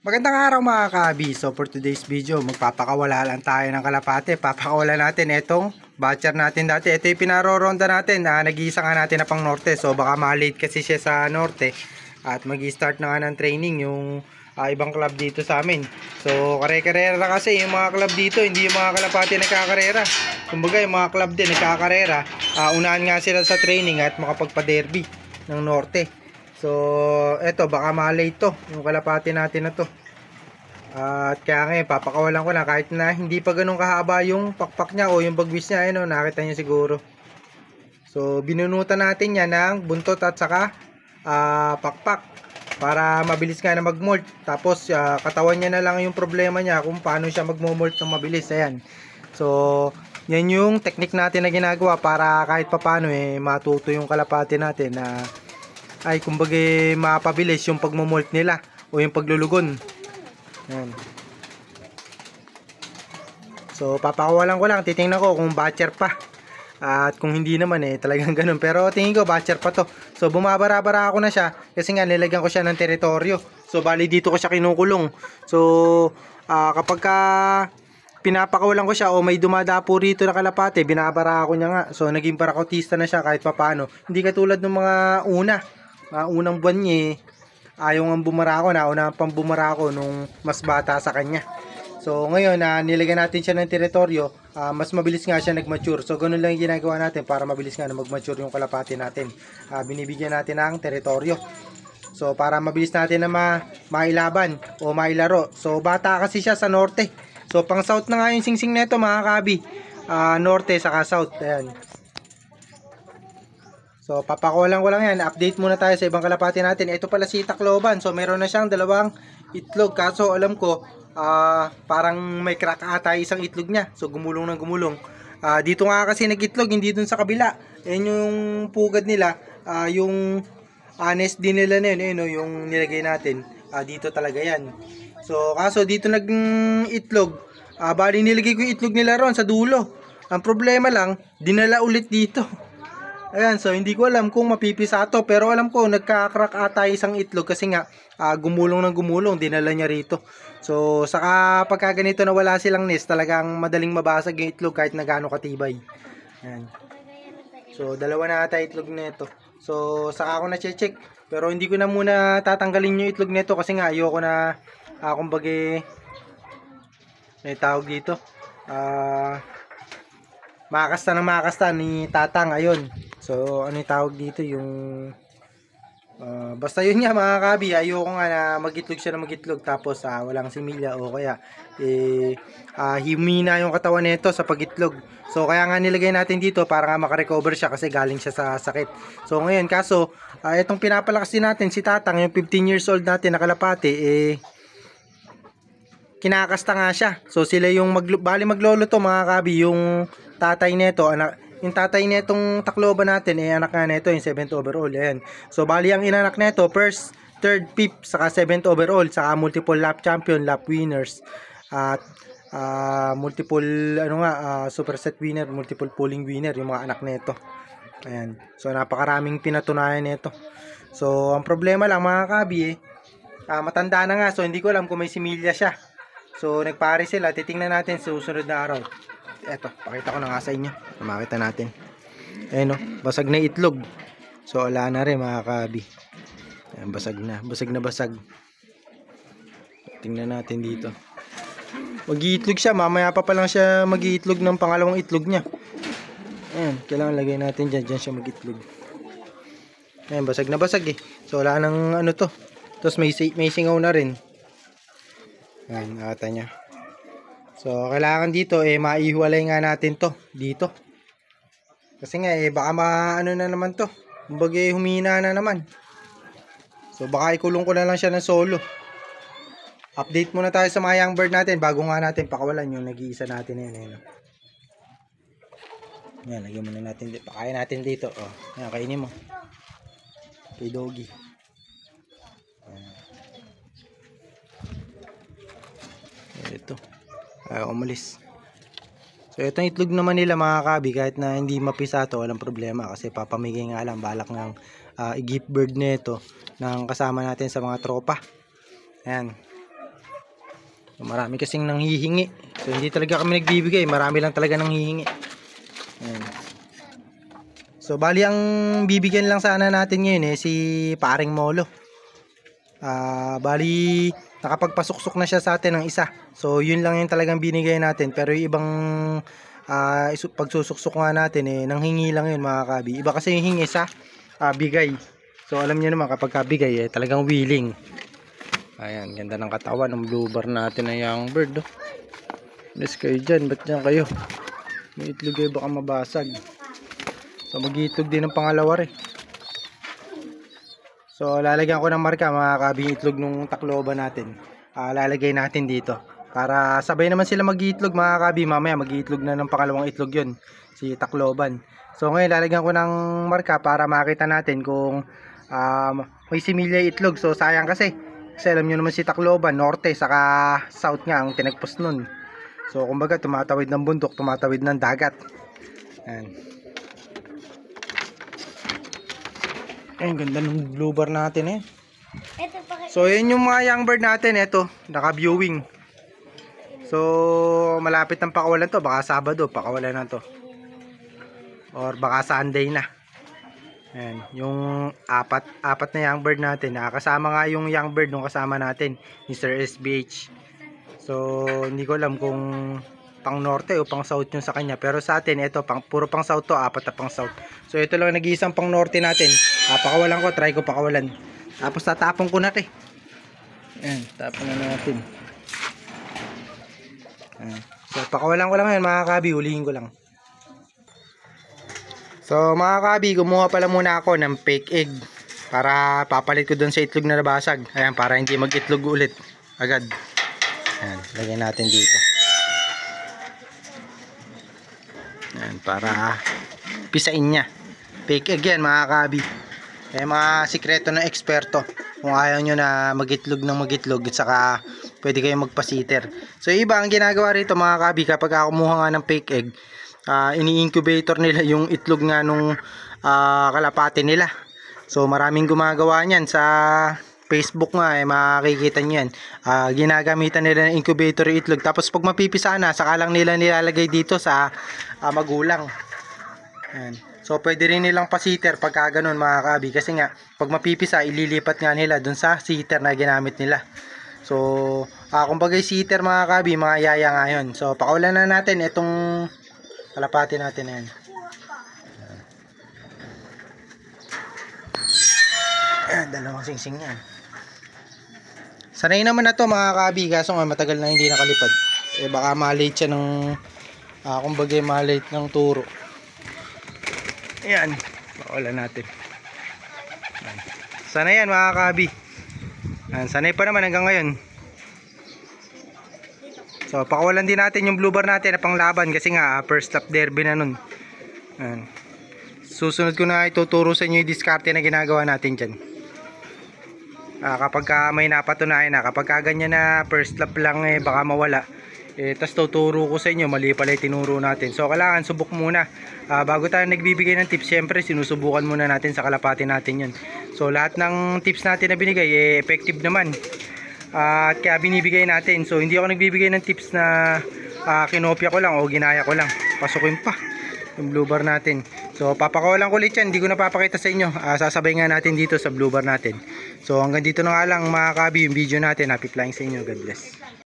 Magandang araw mga ka-abi. So for today's video, magpapakawala lang tayo ng kalapate. Papakawala natin itong batcher natin dati. Ito yung pinaroronda natin. Nag-iisa nga natin na pang norte. So baka malate kasi siya sa norte. At mag-start na nga ng training yung ibang club dito sa amin. So kare-karera kasi yung mga club dito. Hindi yung mga kalapate nagkakarera. Kumbaga yung mga club din nagkakarera. Unahan nga sila sa training at makapagpa-derby ng norte. So, eto baka malate to, yung kalapati natin na to. At kaya ngayon, papakawalan ko na kahit na hindi pa ganun kahaba yung pakpak niya o yung bagwis niya. Ayun, nakita niyo siguro. So, binunutan natin yan ng buntot at saka pakpak para mabilis nga na mag-molt. Tapos, katawan niya na lang yung problema niya kung paano siya mag-molt ng mabilis. Ayan. So, yan yung technique natin na ginagawa para kahit papano matuto yung kalapati natin na ay kumbaga mapabilis yung pagmomolt nila o yung paglulugon. Ayan. So papakawalan ko lang, titingnan ko kung batcher pa. At kung hindi naman talagang ganun. Pero tingin ko batcher pa to. So bumabara-bara ako na siya kasi nga nilagyan ko siya ng teritoryo. So bali dito ko siya kinukulong. So kapag pinapakawalan ko siya o may dumadapo rito na kalapate, binabara ako niya nga. So naging parakotista na siya kahit papano. Hindi katulad ng mga unang buwan niya ayaw nga bumara ako, nauna pang bumara ako nung mas bata sa kanya. So ngayon nilagyan natin siya ng teritoryo, mas mabilis nga siya nag-mature. So ganun lang yung ginagawa natin para mabilis nga na mag-mature yung kalapati natin. Binibigyan natin ng teritoryo. So para mabilis natin na mailaban o mailaro. So bata kasi siya sa norte. So pang south na nga yung singsing nito mga kabi. Norte saka south. Ayan. So papakawalan ko lang yan. Update muna tayo sa ibang kalapati natin. Ito pala si Tacloban. So meron na siyang dalawang itlog. Kaso alam ko parang may crack ata isang itlog niya. So gumulong ng gumulong. Dito nga kasi nag-itlog, hindi dun sa kabila. Yan yung pugad nila. Yung nest din nila na yun, yung nilagay natin. Dito talaga yan. So kaso dito nag-itlog. Bali nilagay ko yung itlog nila ron sa dulo. Ang problema lang, dinala ulit dito. Ayan, so hindi ko alam kung mapipisa to, pero alam ko nagka-crack ata isang itlog kasi nga gumulong ng gumulong, dinala niya rito. So saka pagka ganito na wala silang nest, talagang madaling mabasag yung itlog kahit na gaano katibay. Ayan. So dalawa na ata itlog nito. So saka ako na check, pero hindi ko na muna tatanggalin yung itlog nito kasi nga ayoko na kumbaga may tawag dito. Makasta ni Tatang, ayun. So ano yung tawag dito, yung basta yun nga mga kabi, ayoko nga na magitlog siya na magitlog tapos walang similya o kaya himina yung katawan nito sa pagitlog. So kaya nga nilagay natin dito para nga makarecover siya kasi galing siya sa sakit. So ngayon kaso itong pinapalakas din natin si Tatang, yung 15 years old natin na kalapate, kinakasta nga siya. So sila yung bali maglolo to mga kabi, yung tatay nito, yung tatay nitong Tacloban natin anak nga nito yung 7th overall. Ayan. So bali ang inanak nito, first, third, fifth, saka 7th overall, saka multiple lap champion, lap winners, at multiple superset winner, multiple pulling winner yung mga anak nito. Ayan. So napakaraming pinatunayan nito. So ang problema lang mga kabi matanda na nga, so hindi ko alam kung may similya siya. So nagpare sila, titingnan natin sa susunod na araw. Eto, pakita ko na nga sa inyo. Makita natin. Ayun basag na itlog. So wala na rin mga kabi. Ayan, basag na. Basag. Tingnan natin dito. Mag-iitlog siya. Mamaya pa lang siya mag-iitlog ng pangalawang itlog niya. Ayan, kailangan lagay natin dyan. Dyan siya mag-itlog. Ayan, basag na basag So wala nang to. Tapos may singaw na rin. Ayan, nakata niya. So kailangan dito maihiwalay nga natin to dito. Kasi nga baka na naman to. Kumbaga humina na naman. So baka ikulong ko na lang siya ng solo. Update muna tayo sa mga young bird natin bago nga natin pakawalan yung nag-iisa natin yan. Yan, lagyan muna natin dito. Pakain natin dito. Yan, kainin mo. Kay doggy. Ito. Umalis. So itong itlog naman nila mga kabi, kahit na hindi mapisa to, walang problema kasi papamigay nga lang, balak ng i-gift bird nito ng kasama natin sa mga tropa. Ayan. So marami kasing nanghihingi. So hindi talaga kami nagbibigay, marami lang talaga nanghihingi. Ayan. So bali ang bibigyan lang sana natin ngayon si Paring Molo. Bali nakapagpasuksok na siya sa atin ng isa. So yun lang yung talagang binigay natin. Pero yung ibang pagsusuksok nga natin nanghingi lang yun mga kabi. Iba kasi yung hingi sa bigay. So alam niyo naman kapag kabigay talagang willing. Ayan, ganda ng katawan ng blue bar natin na young bird. Let's kayo dyan, ba't dyan kayo? May itlog kayo baka mabasag. So mag-iitlog din ng pangalawa rin. So lalagyan ko ng marka mga kabi itlog nung Tacloban natin. Lalagay natin dito. Para sabay naman sila mag-iitlog mga kabi. Mamaya mag-iitlog na ng pangalawang itlog yun. Si Tacloban. So ngayon lalagyan ko ng marka para makita natin kung may similya itlog. So sayang kasi alam nyo naman si Tacloban, norte saka south nga ang tinagpos nun. So kumbaga tumatawid ng bundok, tumatawid ng dagat. Ayan. Ayan, ganda ng blue bar natin So yun yung mga young bird natin. Ito, naka-viewing. So malapit ng pakawalan to. Baka Sabado, pakawalan na to. Or baka Sunday na. Ayan, yung apat na young bird natin. Kasama nga yung young bird nung kasama natin, Mr. SBH. So hindi ko alam kung pang norte o pang south yung sa kanya. Pero sa atin, ito, puro pang south to, apat na pang south. So ito lang nag-iisang pang norte natin. Pakawalan ko, try ko pakawalan. Tapos tatapon ko na ito. Ayan, tapon na natin. Ayan. So pakawalan ko lang yan mga kabi, hulihin ko lang. So mga kabi, kumuha pala muna ako ng fake egg. Para papalit ko dun sa itlog na nabasag. Ayan, para hindi mag-itlog ulit agad. Ayan, lagyan natin dito. Ayan, para pisain niya. Fake egg yan mga kabi. Mga sikreto ng eksperto. Kung ayaw nyo na mag-itlog ng mag-itlog at saka pwede kayong magpa-sitter. So iba ang ginagawa rito mga kabi, kapag kumuha nga ng fake egg, ini-incubator nila yung itlog nga nung kalapate nila. So maraming gumagawa niyan sa Facebook nga, makikita nyo yan. Ginagamitan nila ng incubator yung itlog. Tapos pag mapipisa na, saka lang nila nilalagay dito sa magulang. Ayan. So pwede rin nilang pa-sitter pagka ganun mga kabi. Kasi nga, pag mapipisa, ililipat nga nila dun sa sitter na ginamit nila. So, kumbaga sitter mga kabi, mga yaya nga yun. So pakawalan na natin itong kalapati natin na yan. Ayan, dalawang singsing yan. Sanay naman na to mga kabi, kaso nga matagal na hindi nakalipad. Baka malate siya ng kumbaga malate ng turo. Ayan, pakawalan natin. Ayan. Sanay yan mga kabi. Ayan, sanay pa naman hanggang ngayon. So pakawalan din natin yung blue bar natin na panglaban kasi nga first lap derby na nun. Ayan. Susunod ko na ituturo sa inyo yung diskarte na ginagawa natin dyan. Kapag may napatunayan na, kapag ganyan na first lap lang baka mawala, tas tuturo ko sa inyo, mali pala yung tinuro natin. So kailangan subok muna. Bago tayo nagbibigay ng tips, syempre sinusubukan muna natin sa kalapati natin yun. So lahat ng tips natin na binigay effective naman. At kaya binibigay natin. So hindi ako nagbibigay ng tips na kinopya ko lang o ginaya ko lang. Pasukin pa yung blue bar natin. So papakawalan ko ulit yan, hindi ko na papakita sa inyo. Sasabay nga natin dito sa blue bar natin. So hanggang dito na nga lang mga kabi yung video natin. Happy flying sa inyo, God bless.